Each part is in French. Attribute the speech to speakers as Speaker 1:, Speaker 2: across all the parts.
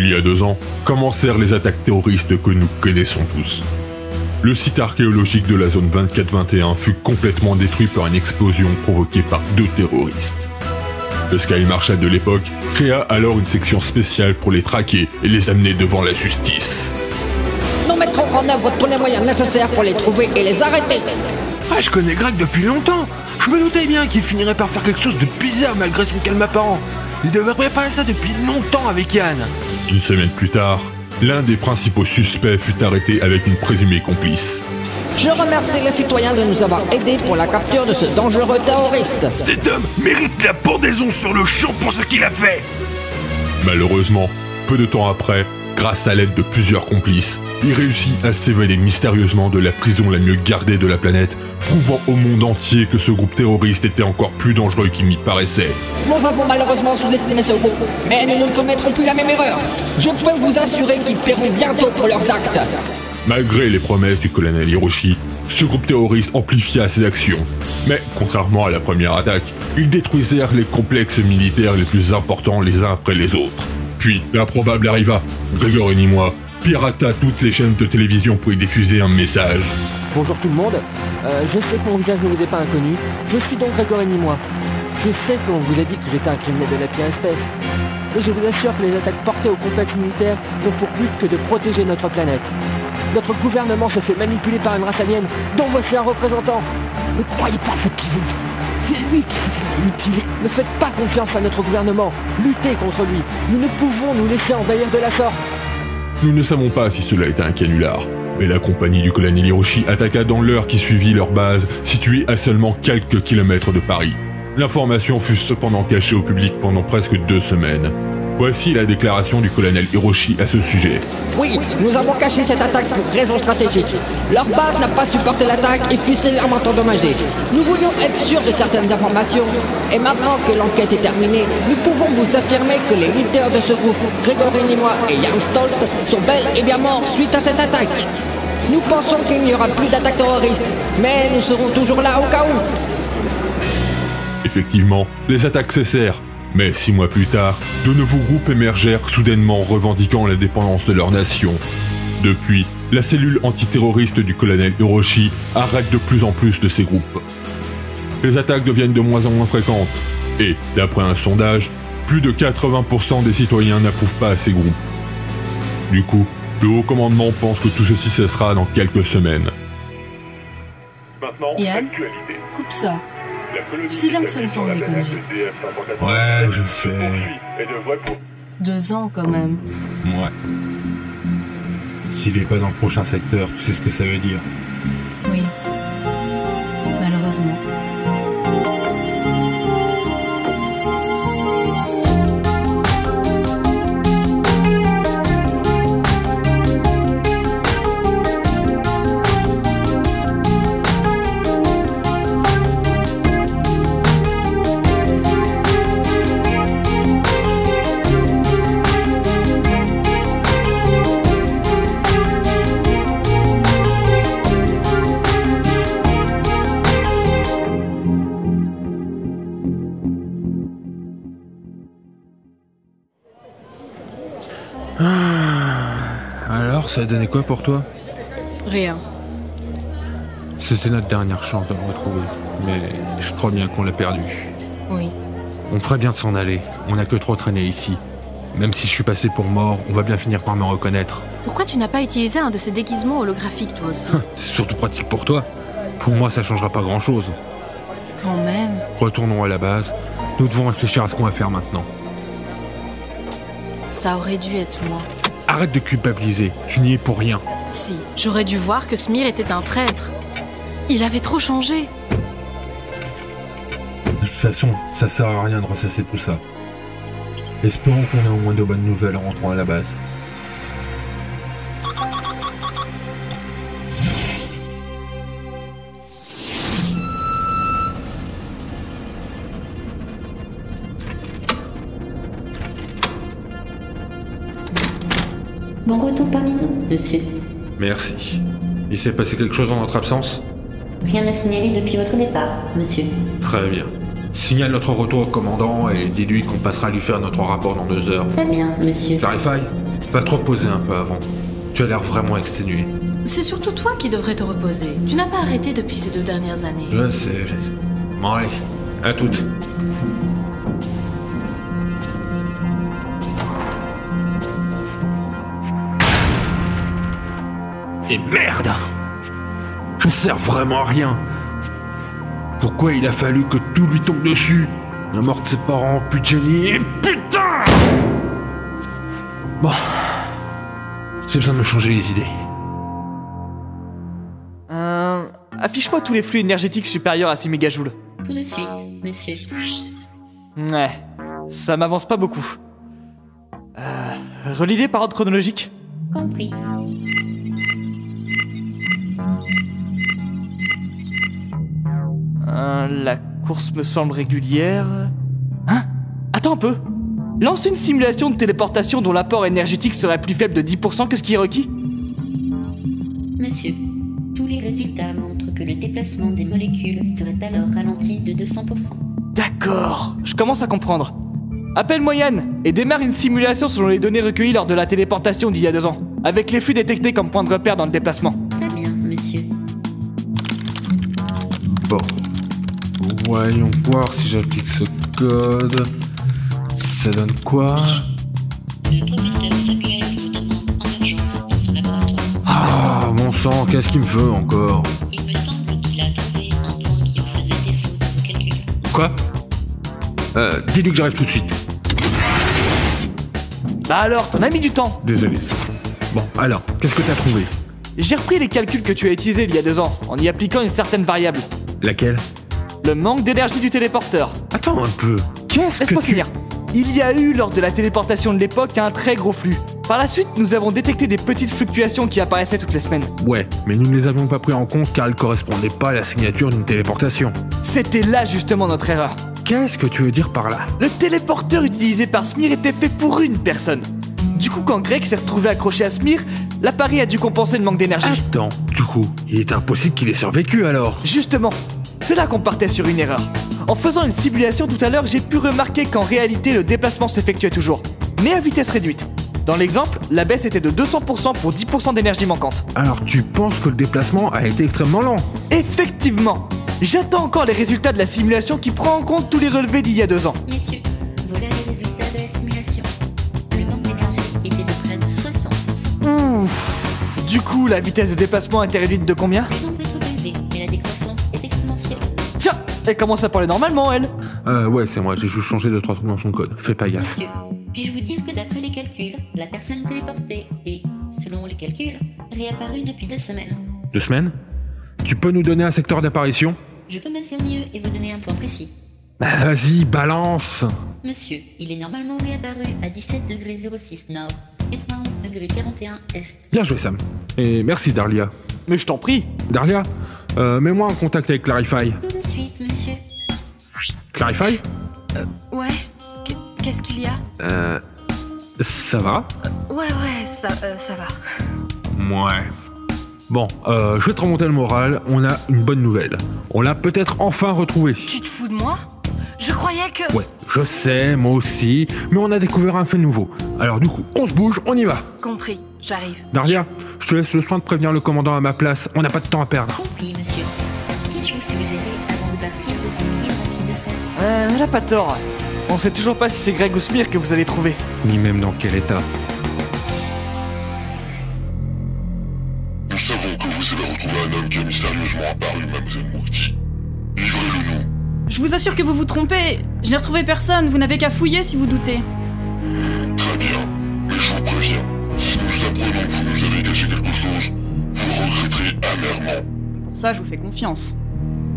Speaker 1: Il y a 2 ans, commencèrent les attaques terroristes que nous connaissons tous. Le site archéologique de la zone 24-21 fut complètement détruit par une explosion provoquée par 2 terroristes. Le Sky Marshal de l'époque créa alors une section spéciale pour les traquer et les amener devant la justice.
Speaker 2: Nous mettrons en œuvre tous les moyens nécessaires pour les trouver et les arrêter.
Speaker 3: Ah, je connais Greg depuis longtemps. Je me doutais bien qu'il finirait par faire quelque chose de bizarre malgré son calme apparent. Il devait préparer ça depuis longtemps avec Yann.
Speaker 1: Une semaine plus tard, l'un des principaux suspects fut arrêté avec une présumée complice.
Speaker 2: Je remercie les citoyens de nous avoir aidés pour la capture de ce dangereux terroriste.
Speaker 3: Cet homme mérite la pendaison sur le champ pour ce qu'il a fait.
Speaker 1: Malheureusement, peu de temps après, grâce à l'aide de plusieurs complices, il réussit à s'évader mystérieusement de la prison la mieux gardée de la planète, prouvant au monde entier que ce groupe terroriste était encore plus dangereux qu'il n'y paraissait.
Speaker 2: Nous avons malheureusement sous-estimé ce groupe, mais nous ne commettrons plus la même erreur. Je peux vous assurer qu'ils paieront bientôt pour leurs actes.
Speaker 1: Malgré les promesses du colonel Hiroshi, ce groupe terroriste amplifia ses actions. Mais, contrairement à la première attaque, ils détruisèrent les complexes militaires les plus importants les uns après les autres. Puis, l'improbable arriva. Grégory Nimoy pirata toutes les chaînes de télévision pour y diffuser un message.
Speaker 4: Bonjour tout le monde, je sais que mon visage ne vous est pas inconnu, je suis donc Grégory Nimoy. Je sais qu'on vous a dit que j'étais un criminel de la pire espèce, mais je vous assure que les attaques portées au complexe militaire n'ont pour but que de protéger notre planète. Notre gouvernement se fait manipuler par une race alien dont voici un représentant. Ne croyez pas ce qu'il vous dit, c'est lui qui se fait manipuler. Ne faites pas confiance à notre gouvernement, luttez contre lui, nous ne pouvons nous laisser envahir de la sorte.
Speaker 1: Nous ne savons pas si cela était un canular, mais la compagnie du colonel Hiroshi attaqua dans l'heure qui suivit leur base, située à seulement quelques kilomètres de Paris. L'information fut cependant cachée au public pendant presque 2 semaines. Voici la déclaration du colonel Hiroshi à ce sujet.
Speaker 2: Oui, nous avons caché cette attaque pour raisons stratégiques. Leur base n'a pas supporté l'attaque et fut sévèrement endommagée. Nous voulions être sûrs de certaines informations. Et maintenant que l'enquête est terminée, nous pouvons vous affirmer que les leaders de ce groupe, Grégory Nimoy et Jan Stolt, sont bel et bien morts suite à cette attaque. Nous pensons qu'il n'y aura plus d'attaque terroriste, mais nous serons toujours là au cas où.
Speaker 1: Effectivement, les attaques cessèrent. Mais 6 mois plus tard, de nouveaux groupes émergèrent soudainement revendiquant l'indépendance de leur nation. Depuis, la cellule antiterroriste du colonel Hiroshi arrête de plus en plus de ces groupes. Les attaques deviennent de moins en moins fréquentes, et, d'après un sondage, plus de 80% des citoyens n'approuvent pas ces groupes. Du coup, le haut commandement pense que tout ceci cessera dans quelques semaines. Maintenant,
Speaker 5: Yann, coupe ça. Tu sais bien que ce ne sont des conneries.
Speaker 6: Ouais, je sais.
Speaker 5: 2 ans quand même.
Speaker 6: Ouais. S'il est pas dans le prochain secteur, tu sais ce que ça veut dire.
Speaker 5: Oui. Malheureusement.
Speaker 6: Alors, ça a donné quoi pour toi?
Speaker 5: Rien.
Speaker 6: C'était notre dernière chance de le retrouver, mais je crois bien qu'on l'a perdu.
Speaker 5: Oui.
Speaker 6: On ferait bien de s'en aller, on n'a que trop traîné ici. Même si je suis passé pour mort, on va bien finir par me reconnaître.
Speaker 5: Pourquoi tu n'as pas utilisé un de ces déguisements holographiques toi aussi?
Speaker 6: C'est surtout pratique pour toi. Pour moi, ça changera pas grand-chose.
Speaker 5: Quand même.
Speaker 6: Retournons à la base, nous devons réfléchir à ce qu'on va faire maintenant.
Speaker 5: Ça aurait dû être moi.
Speaker 6: Arrête de culpabiliser, tu n'y es pour rien.
Speaker 5: Si, j'aurais dû voir que Smir était un traître. Il avait trop changé.
Speaker 6: De toute façon, ça sert à rien de ressasser tout ça. Espérons qu'on ait au moins de bonnes nouvelles en rentrant à la base.
Speaker 7: Bon retour parmi nous, monsieur.
Speaker 6: Merci. Il s'est passé quelque chose en notre absence?
Speaker 7: Rien à signaler depuis votre départ, monsieur.
Speaker 6: Très bien. Signale notre retour au commandant et dis-lui qu'on passera lui faire notre rapport dans 2 heures.
Speaker 7: Très bien, monsieur.
Speaker 6: Clarify? Va te reposer un peu avant. Tu as l'air vraiment exténué.
Speaker 5: C'est surtout toi qui devrais te reposer. Tu n'as pas arrêté depuis ces 2 dernières années.
Speaker 6: Je sais. Bon allez, à toutes. Et merde! Je sers vraiment à rien. Pourquoi il a fallu que tout lui tombe dessus? La mort de ses parents, puis Jenny, et putain! Bon. J'ai besoin de me changer les idées.
Speaker 8: Affiche-moi tous les flux énergétiques supérieurs à 6 mégajoules.
Speaker 7: Tout de suite, monsieur.
Speaker 8: Ouais, ça m'avance pas beaucoup. Relis-les par ordre chronologique.
Speaker 7: Compris.
Speaker 8: La course me semble régulière. Hein? Attends un peu. Lance une simulation de téléportation dont l'apport énergétique serait plus faible de 10% que ce qui est requis.
Speaker 7: Monsieur, tous les résultats montrent que le déplacement des molécules serait alors ralenti de 200%.
Speaker 8: D'accord, je commence à comprendre. Appelle-moi Yann et démarre une simulation selon les données recueillies lors de la téléportation d'il y a 2 ans, avec les flux détectés comme point de repère dans le déplacement.
Speaker 7: Très bien, monsieur.
Speaker 6: Bon. Voyons voir si j'applique ce code. Ça donne quoi?
Speaker 7: Le professeur Samuel vous demande en urgence dans son laboratoire.
Speaker 6: Ah, mon sang, qu'est-ce qu'il me veut encore?
Speaker 7: Il me semble qu'il a trouvé un point qui vous faisait défaut dans vos calculs.
Speaker 6: Quoi? Dis-lui que j'arrive tout de suite.
Speaker 8: Bah alors, t'en as mis du temps.
Speaker 6: Désolé, ça. Bon, alors, qu'est-ce que t'as trouvé?
Speaker 8: J'ai repris les calculs que tu as utilisés il y a 2 ans, en y appliquant une certaine variable.
Speaker 6: Laquelle?
Speaker 8: Le manque d'énergie du téléporteur.
Speaker 6: Attends un peu. Qu'est-ce que
Speaker 8: Laisse-moi
Speaker 6: tu...
Speaker 8: finir. Il y a eu, lors de la téléportation de l'époque, un très gros flux. Par la suite, nous avons détecté des petites fluctuations qui apparaissaient toutes les semaines.
Speaker 6: Ouais, mais nous ne les avions pas pris en compte car elles correspondaient pas à la signature d'une téléportation.
Speaker 8: C'était là justement notre erreur.
Speaker 6: Qu'est-ce que tu veux dire par là?
Speaker 8: Le téléporteur utilisé par Smir était fait pour une personne. Du coup, quand Greg s'est retrouvé accroché à Smir, l'appareil a dû compenser le manque d'énergie.
Speaker 6: Attends, du coup, il est impossible qu'il ait survécu alors.
Speaker 8: Justement, c'est là qu'on partait sur une erreur. En faisant une simulation tout à l'heure, j'ai pu remarquer qu'en réalité, le déplacement s'effectuait toujours, mais à vitesse réduite. Dans l'exemple, la baisse était de 200% pour 10% d'énergie manquante.
Speaker 6: Alors tu penses que le déplacement a été extrêmement lent?
Speaker 8: Effectivement. J'attends encore les résultats de la simulation qui prend en compte tous les relevés d'il y a 2 ans.
Speaker 7: Messieurs, voilà les résultats de la simulation. Le manque d'énergie était de près de 60%.
Speaker 8: Ouf. Du coup, la vitesse de déplacement a été réduite de combien?
Speaker 7: Le nombre est trop élevé, mais la décroissance est exponentielle.
Speaker 8: Tiens, elle commence à parler normalement, elle.
Speaker 6: Ouais, c'est moi, j'ai juste changé 2-3 trucs dans son code. Fais pas gaffe.
Speaker 7: Monsieur, puis-je vous dire que d'après les calculs, la personne téléportée est, selon les calculs, réapparue depuis 2 semaines.
Speaker 6: 2 semaines? Tu peux nous donner un secteur d'apparition?
Speaker 7: Je peux même faire mieux et vous donner un point précis.
Speaker 6: Bah, vas-y, balance.
Speaker 7: Monsieur, il est normalement réapparu à 17,06 nord, 91,41 est.
Speaker 6: Bien joué, Sam. Et merci, Darlia.
Speaker 8: Mais je t'en prie.
Speaker 6: Darlia, mets-moi en contact avec Clarify.
Speaker 7: Tout de suite, monsieur.
Speaker 6: Clarify?
Speaker 5: Ouais. Qu'est-ce qu'il y a?
Speaker 6: Ça va?
Speaker 5: Ouais, ça va.
Speaker 6: Ouais. Bon, je vais te remonter le moral, on a une bonne nouvelle. On l'a peut-être enfin retrouvé.
Speaker 5: Tu te fous de moi? Je croyais que...
Speaker 6: Ouais, je sais, moi aussi, mais on a découvert un fait nouveau. Alors du coup, on se bouge, on y va.
Speaker 5: Compris, j'arrive.
Speaker 6: Darlia, je te laisse le soin de prévenir le commandant à ma place, on n'a pas de temps à perdre.
Speaker 7: Compris, monsieur. Puis-je vous suggérer, avant de partir, de vous munir d'un kit de soin?
Speaker 8: Elle a pas tort. On sait toujours pas si c'est Greg ou Smir que vous allez trouver.
Speaker 6: Ni même dans quel état.
Speaker 9: Nous savons que vous avez retrouvé un homme qui a mystérieusement apparu, mademoiselle Mouti. Livrez-le nous.
Speaker 10: Je vous assure que vous vous trompez. Je n'ai retrouvé personne, vous n'avez qu'à fouiller si vous doutez.
Speaker 9: Très bien, mais je vous préviens, si nous apprenons que vous nous avez caché quelque chose, vous regretterez amèrement.
Speaker 10: Pour ça, je vous fais confiance.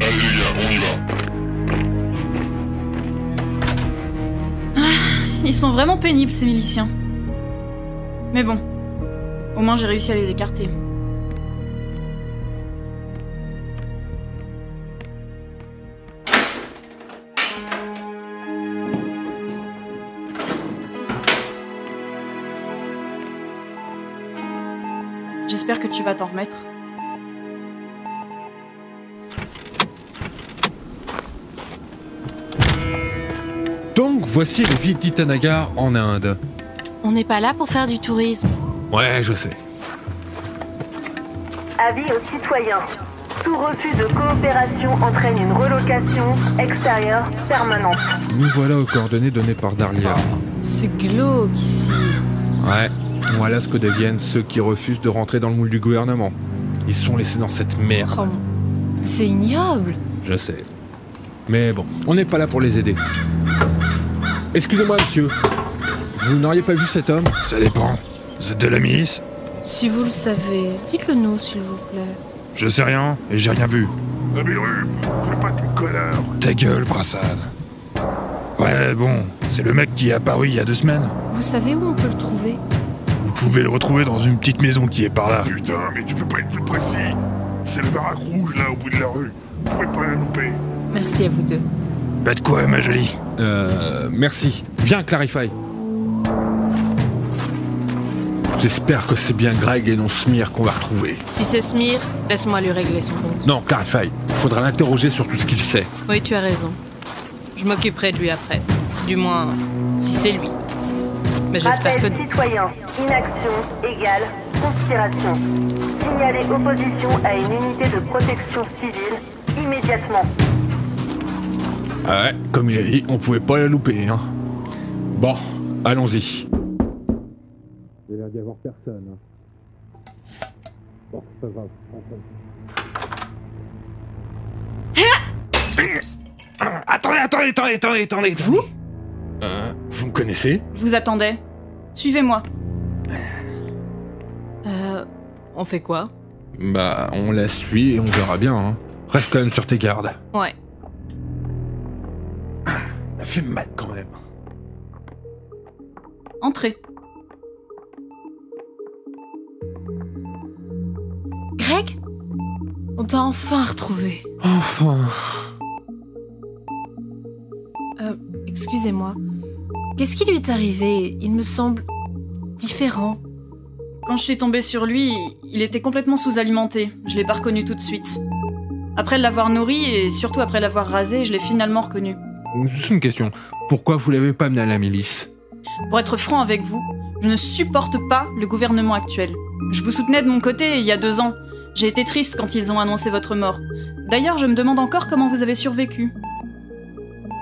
Speaker 9: Allez les gars, on y va.
Speaker 10: Ils sont vraiment pénibles, ces miliciens. Mais bon, au moins j'ai réussi à les écarter. J'espère que tu vas t'en remettre.
Speaker 6: Donc voici les villes d'Itanagar en Inde.
Speaker 5: On n'est pas là pour faire du tourisme.
Speaker 1: Ouais, je sais.
Speaker 11: Avis aux citoyens. Tout refus de coopération entraîne une relocation extérieure permanente.
Speaker 6: Nous voilà aux coordonnées données par Darlia.
Speaker 5: C'est glauque ici.
Speaker 6: Ouais, voilà ce que deviennent ceux qui refusent de rentrer dans le moule du gouvernement. Ils sont laissés dans cette merde.
Speaker 5: Oh, c'est ignoble.
Speaker 6: Je sais. Mais bon, on n'est pas là pour les aider. Excusez-moi, monsieur. Vous n'auriez pas vu cet homme?
Speaker 12: Ça dépend. Vous êtes de la milice?
Speaker 5: Si vous le savez, dites-le nous, s'il vous plaît.
Speaker 12: Je sais rien, et j'ai rien vu.
Speaker 9: Abirup, fais pas ton connard.
Speaker 12: Ta gueule, Brassade. Ouais, bon, c'est le mec qui est apparu il y a 2 semaines.
Speaker 5: Vous savez où on peut le trouver?
Speaker 12: Vous pouvez le retrouver dans une petite maison qui est par là.
Speaker 9: Putain, mais tu peux pas être plus précis. C'est le baraque rouge, là, au bout de la rue. Vous pouvez pas la louper.
Speaker 5: Merci à vous deux.
Speaker 12: Pas de quoi, ma jolie.
Speaker 6: Merci. Viens, Clarify.
Speaker 1: J'espère que c'est bien Greg et non Smir qu'on va retrouver.
Speaker 5: Si c'est Smir, laisse-moi lui régler son compte.
Speaker 1: Non, Clarify. Faudra l'interroger sur tout ce qu'il sait.
Speaker 5: Oui, tu as raison. Je m'occuperai de lui après. Du moins, si c'est lui. Mais j'espère que...
Speaker 11: Appel citoyen. Inaction égale conspiration. Signalez opposition à une unité de protection civile immédiatement.
Speaker 1: Ah ouais, comme il a dit, on pouvait pas la louper, hein. Bon, allons-y.
Speaker 6: Il a l'air d'y avoir personne. Bon, c'est pas grave.
Speaker 1: Attendez.
Speaker 10: Vous?
Speaker 1: Vous me connaissez?
Speaker 10: Je vous attendais. Suivez-moi.
Speaker 5: On fait quoi?
Speaker 1: Bah, on la suit et on verra bien, hein. Reste quand même sur tes gardes.
Speaker 5: Ouais.
Speaker 1: Ça fait mal quand même.
Speaker 10: Entrez.
Speaker 5: Greg? On t'a enfin retrouvé.
Speaker 1: Enfin.
Speaker 5: Excusez-moi. Qu'est-ce qui lui est arrivé? Il me semble... différent.
Speaker 10: Quand je suis tombée sur lui, il était complètement sous-alimenté. Je l'ai pas reconnu tout de suite. Après l'avoir nourri et surtout après l'avoir rasé, je l'ai finalement reconnu.
Speaker 1: Juste une question. Pourquoi vous l'avez pas amené à la milice?
Speaker 10: Pour être franc avec vous, je ne supporte pas le gouvernement actuel. Je vous soutenais de mon côté il y a 2 ans. J'ai été triste quand ils ont annoncé votre mort. D'ailleurs, je me demande encore comment vous avez survécu.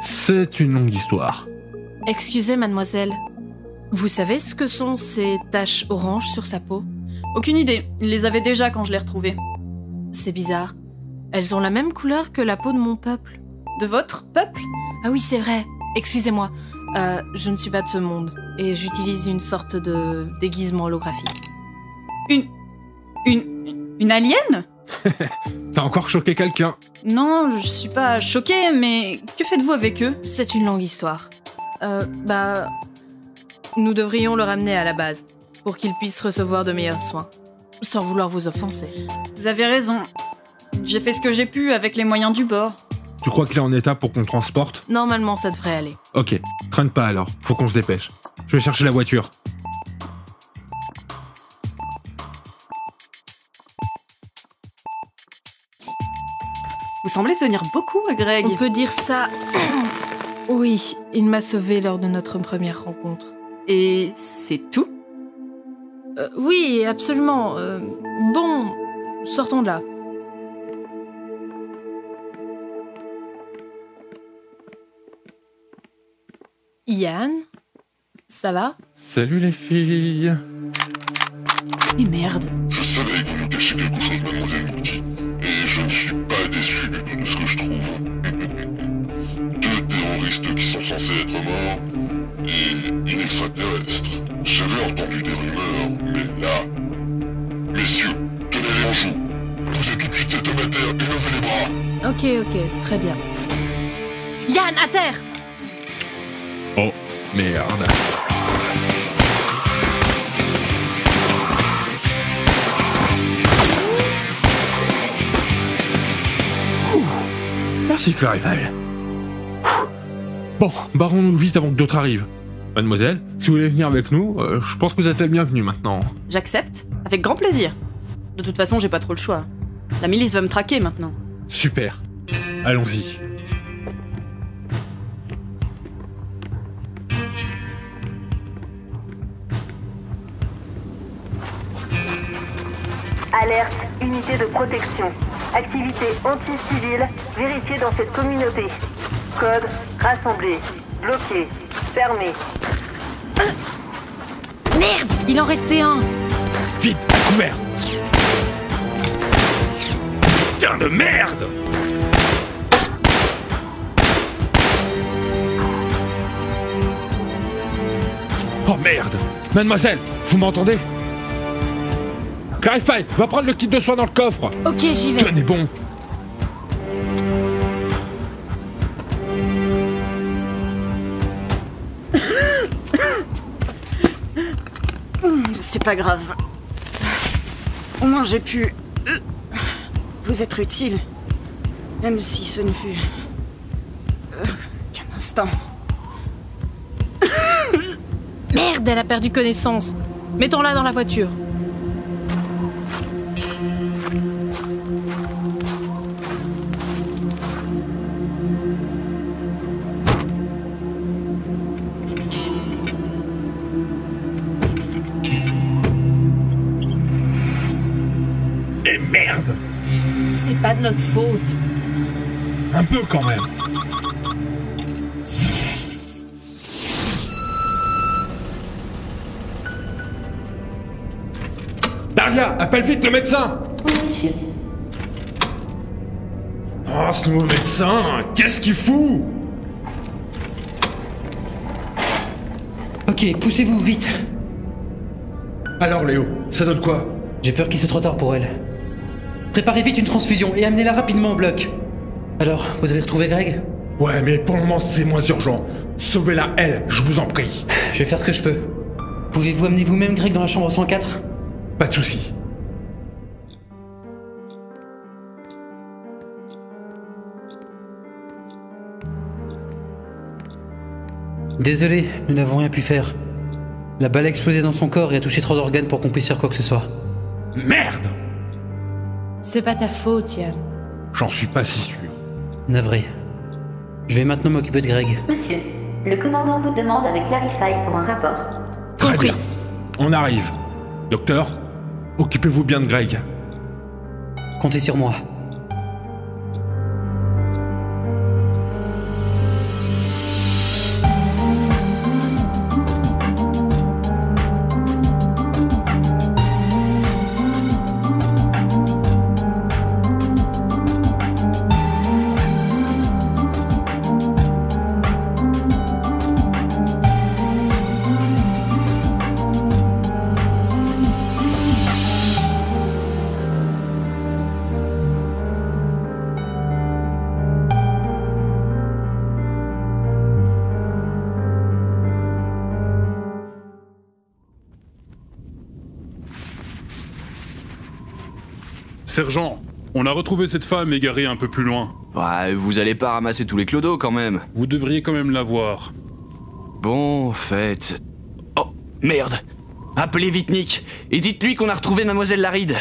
Speaker 1: C'est une longue histoire.
Speaker 5: Excusez, mademoiselle. Vous savez ce que sont ces taches oranges sur sa peau?
Speaker 10: Aucune idée. Il les avait déjà quand je l'ai retrouvées.
Speaker 5: C'est bizarre. Elles ont la même couleur que la peau de mon peuple.
Speaker 10: De votre peuple?
Speaker 5: Ah oui, c'est vrai. Excusez-moi. Je ne suis pas de ce monde. Et j'utilise une sorte de déguisement holographique.
Speaker 10: Une alien?
Speaker 1: T'as encore choqué quelqu'un?
Speaker 10: Non, je suis pas choquée, mais que faites-vous avec eux?
Speaker 5: C'est une longue histoire. Nous devrions le ramener à la base, pour qu'il puisse recevoir de meilleurs soins. Sans vouloir vous offenser.
Speaker 10: Vous avez raison. J'ai fait ce que j'ai pu avec les moyens du bord.
Speaker 1: Tu crois qu'il est en état pour qu'on le transporte?
Speaker 5: Normalement, ça devrait aller.
Speaker 1: Ok, traîne pas alors, faut qu'on se dépêche. Je vais chercher la voiture.
Speaker 10: Vous semblez tenir beaucoup à Greg.
Speaker 5: On peut dire ça... Oui, il m'a sauvé lors de notre première rencontre.
Speaker 10: Et c'est tout?
Speaker 5: Oui, absolument. Bon, sortons de là. Yann, ça va?
Speaker 1: Salut les filles.
Speaker 10: Et merde.
Speaker 9: Je savais qu'on nous cachait quelque chose, mademoiselle Mouti. Et je ne suis pas déçu du tout de ce que je trouve. 2 terroristes qui sont censés être morts et une extraterrestre. J'avais entendu des rumeurs, mais là... Messieurs, tenez-les en joue. Posez tout de suite cet homme à terre et levez les bras.
Speaker 5: Ok, très bien. Yann, à terre!
Speaker 1: Oh, merde. Merci, Clarify. Bon, barrons-nous vite avant que d'autres arrivent. Mademoiselle, si vous voulez venir avec nous, je pense que vous êtes la bienvenue maintenant.
Speaker 10: J'accepte, avec grand plaisir. De toute façon, j'ai pas trop le choix. La milice va me traquer maintenant.
Speaker 1: Super. Allons-y.
Speaker 11: Alerte, unité de protection. Activité anti-civile vérifiée dans cette communauté. Code, rassemblé. Bloqué. Fermé.
Speaker 5: Merde! Il en restait un!
Speaker 6: Vite, couvert! Putain de merde! Oh merde! Mademoiselle, vous m'entendez? Clarify, va prendre le kit de soins dans le coffre!
Speaker 5: Ok, j'y vais.
Speaker 6: Tenez bon!
Speaker 10: C'est pas grave. Au moins j'ai pu... vous être utile. Même si ce ne fut... qu'un instant.
Speaker 5: Merde, elle a perdu connaissance. Mettons-la dans la voiture.
Speaker 6: Et merde!
Speaker 5: C'est pas de notre faute.
Speaker 6: Un peu quand même. Daria, appelle vite le médecin!
Speaker 7: Oui, monsieur.
Speaker 6: Oh, ce nouveau médecin, qu'est-ce qu'il fout?
Speaker 13: Ok, poussez-vous, vite.
Speaker 6: Alors Léo, ça donne quoi?
Speaker 13: J'ai peur qu'il soit trop tard pour elle. Préparez vite une transfusion et amenez-la rapidement au bloc. Alors, vous avez retrouvé Greg?
Speaker 6: Ouais, mais pour le moment c'est moins urgent. Sauvez-la, elle, je vous en prie.
Speaker 13: Je vais faire ce que je peux. Pouvez-vous amener vous-même Greg dans la chambre 104?
Speaker 6: Pas de soucis.
Speaker 13: Désolé, nous n'avons rien pu faire. La balle a explosé dans son corps et a touché trop d'organes pour qu'on puisse faire quoi que ce soit.
Speaker 6: Merde!
Speaker 5: C'est pas ta faute, Yann.
Speaker 6: J'en suis pas si sûr.
Speaker 13: Navré. Je vais maintenant m'occuper de Greg.
Speaker 7: Monsieur, le commandant vous demande avec Clarify pour un rapport.
Speaker 6: Très bien. On arrive. Docteur, occupez-vous bien de Greg.
Speaker 13: Comptez sur moi.
Speaker 14: Sergent, on a retrouvé cette femme égarée un peu plus loin.
Speaker 15: Ouais, vous allez pas ramasser tous les clodos quand même.
Speaker 14: Vous devriez quand même la voir.
Speaker 15: Bon, faites... Oh, merde! Appelez vite Nick, et dites-lui qu'on a retrouvé Mademoiselle Laride.